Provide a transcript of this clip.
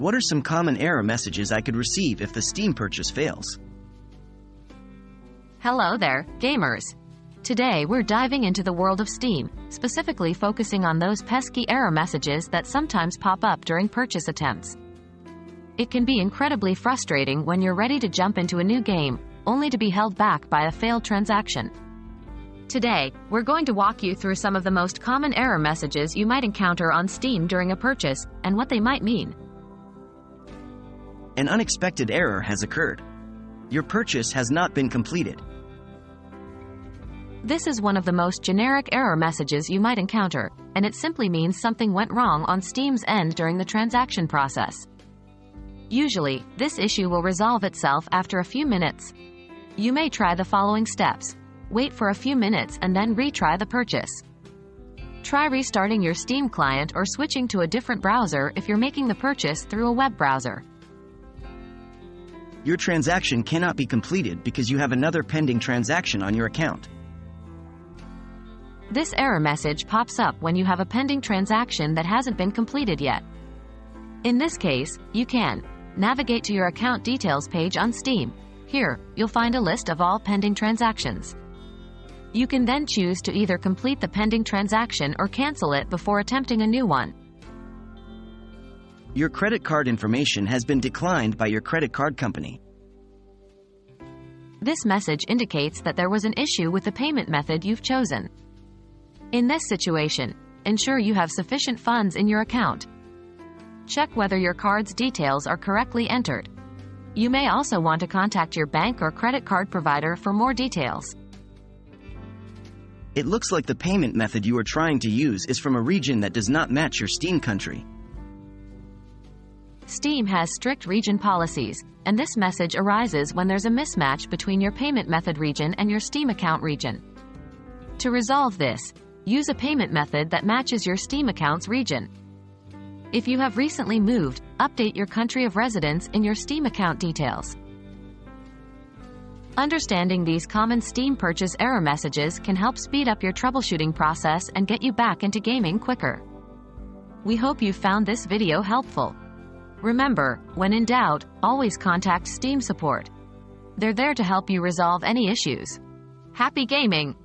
What are some common error messages I could receive if the Steam purchase fails? Hello there, gamers! Today we're diving into the world of Steam, specifically focusing on those pesky error messages that sometimes pop up during purchase attempts. It can be incredibly frustrating when you're ready to jump into a new game, only to be held back by a failed transaction. Today, we're going to walk you through some of the most common error messages you might encounter on Steam during a purchase, and what they might mean. An unexpected error has occurred. Your purchase has not been completed. This is one of the most generic error messages you might encounter, and it simply means something went wrong on Steam's end during the transaction process. Usually, this issue will resolve itself after a few minutes. You may try the following steps. Wait for a few minutes and then retry the purchase. Try restarting your Steam client or switching to a different browser if you're making the purchase through a web browser. Your transaction cannot be completed because you have another pending transaction on your account. This error message pops up when you have a pending transaction that hasn't been completed yet. In this case, you can navigate to your account details page on Steam. Here, you'll find a list of all pending transactions. You can then choose to either complete the pending transaction or cancel it before attempting a new one. Your credit card information has been declined by your credit card company. This message indicates that there was an issue with the payment method you've chosen. In this situation, ensure you have sufficient funds in your account. Check whether your card's details are correctly entered. You may also want to contact your bank or credit card provider for more details. It looks like the payment method you are trying to use is from a region that does not match your Steam country. Steam has strict region policies, and this message arises when there's a mismatch between your payment method region and your Steam account region. To resolve this, use a payment method that matches your Steam account's region. If you have recently moved, update your country of residence in your Steam account details. Understanding these common Steam purchase error messages can help speed up your troubleshooting process and get you back into gaming quicker. We hope you found this video helpful. Remember, when in doubt, always contact Steam support. They're there to help you resolve any issues. Happy gaming!